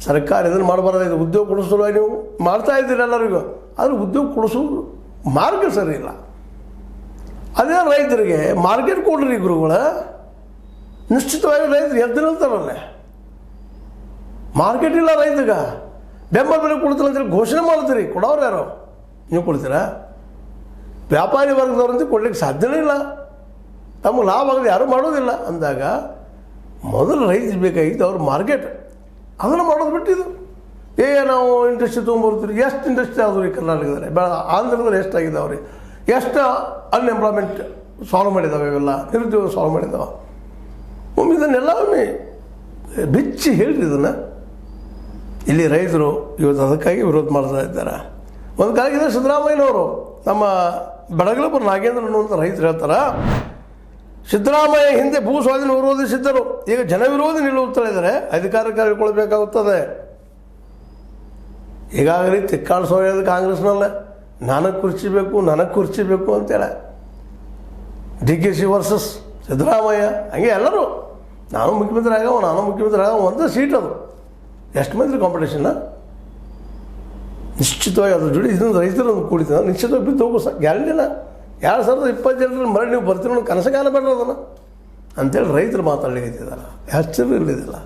ಸರ್ಕಾರ ಇದನ್ನು ಮಾಡಬಾರ್ದು. ಉದ್ಯೋಗ ಕೊಡಿಸಲು ನೀವು ಮಾಡ್ತಾ ಇದ್ದೀರಿ ಎಲ್ಲರಿಗೂ, ಆದರೆ ಉದ್ಯೋಗ ಕೊಡಿಸೋ ಮಾರ್ಗ ಸರಿ ಇಲ್ಲ. ಅದೇ ರೈತರಿಗೆ ಮಾರ್ಕೆಟ್ ಕೊಡ್ರಿ ಗುರುಗಳ. ನಿಶ್ಚಿತವಾಗಿ ರೈತರು ಎದ್ದು ನಿಲ್ತಾರಲ್ಲೇ. ಮಾರ್ಕೆಟ್ ಇಲ್ಲ ರೈತಗ, ಬೆಂಬಲ ಬೆಲೆ ಕೊಡ್ತಿಲ್ಲ ಅಂತೇಳಿ ಘೋಷಣೆ ಮಾಡ್ತೀರಿ, ಕೊಡೋರು ಯಾರು? ನೀವು ಕೊಡ್ತೀರಾ? ವ್ಯಾಪಾರಿ ವರ್ಗದವ್ರಂತ ಕೊಡ್ಲಿಕ್ಕೆ ಸಾಧ್ಯನೇ ಇಲ್ಲ. ತಮಗೆ ಲಾಭ ಆಗದೆ ಯಾರೂ ಮಾಡೋದಿಲ್ಲ ಅಂದಾಗ ಮೊದಲು ರೈತರು ಬೇಕಾಗಿದ್ದು ಅವ್ರ ಮಾರ್ಕೆಟ್. ಅದನ್ನು ಮಾಡೋದು ಬಿಟ್ಟಿದ್ದು ನಾವು ಇಂಡಸ್ಟ್ರಿ ತೊಗೊಂಬರ್ತೀವಿ. ಎಷ್ಟು ಇಂಡಸ್ಟ್ರಿ ಆದವು ರೀ ಕರ್ನಾಟಕದಲ್ಲಿ? ಆಂಧ್ರದಲ್ಲಿ ಎಷ್ಟಾಗಿದೆ ಅವ್ರಿಗೆ? ಎಷ್ಟು ಅನ್ಎಂಪ್ಲಾಯ್ಮೆಂಟ್ ಸಾಲ್ವ್ ಮಾಡಿದ್ದಾವೆ, ಇವೆಲ್ಲ ನಿರುದ್ಯೋಗ ಸಾಲ್ವ್ ಮಾಡಿದ್ದಾವೆ. ಒಮ್ಮೆ ಇದನ್ನೆಲ್ಲ ಒಮ್ಮೆ ಬಿಚ್ಚಿ ಹೇಳ್ರಿ ಇದನ್ನು. ಇಲ್ಲಿ ರೈತರು ಇವತ್ತು ಅದಕ್ಕಾಗಿ ವಿರೋಧ ಮಾಡ್ತಾ ಇದ್ದಾರೆ. ಒಂದು ಕಾಲಕ್ಕಿಂತ ಸಿದ್ದರಾಮಯ್ಯನವರು ನಮ್ಮ ಬೆಳಗಲಪುರ ನಾಗೇಂದ್ರ ಅನ್ನುವಂಥ ರೈತರು ಹೇಳ್ತಾರೆ, ಸಿದ್ದರಾಮಯ್ಯ ಹಿಂದೆ ಭೂ ಸ್ವಾಧೀನ ವಿರೋಧಿಸಿದ್ದರು, ಈಗ ಜನ ವಿರೋಧಿ ನಿಲ್ಲುತ್ತಾ ಇದ್ದಾರೆ, ಅಧಿಕಾರಕ್ಕೆ ಕಳ್ಕೊಳ್ಬೇಕಾಗುತ್ತದೆ. ಈಗಾಗಲೇ ತಿಕ್ಕಾಳಿಸೋ ಹೇಳೋದು ಕಾಂಗ್ರೆಸ್ನಲ್ಲೇ, ನನಗೆ ಕುರ್ಚಿ ಬೇಕು ಅಂತೇಳಿ. DKC ವರ್ಸಸ್ ಸಿದ್ದರಾಮಯ್ಯ, ಹಂಗೆ ಎಲ್ಲರೂ ನಾನು ಮುಖ್ಯಮಂತ್ರಿ ಆಗ ಒಂದೇ ಸೀಟ್. ಅದು ಎಷ್ಟು ಮಂದಿ ಕಾಂಪಿಟೇಷನ್ನ? ನಿಶ್ಚಿತವಾಗಿ ಅದ್ರ ಜೋಡಿ ಇದನ್ನು ರೈತರು ಕೂಡಿತ ನಿಶ್ಚಿತವಾಗಿ ಬಿದ್ದು ಹೋಗೋ ಗ್ಯಾರಂಟಿನ 2020 ಜನರಲ್ಲಿ ಮರಳಿ ನೀವು ಬರ್ತೀರೋ ಕನಸಗಾಲ ಬೇಡ ಅದನ್ನು ಅಂತೇಳಿ ರೈತರು ಮಾತಾಡಲಿಕ್ಕೆ ಆಶ್ಚರ್ಯ ಇಲ್ಲದಿಲ್ಲ.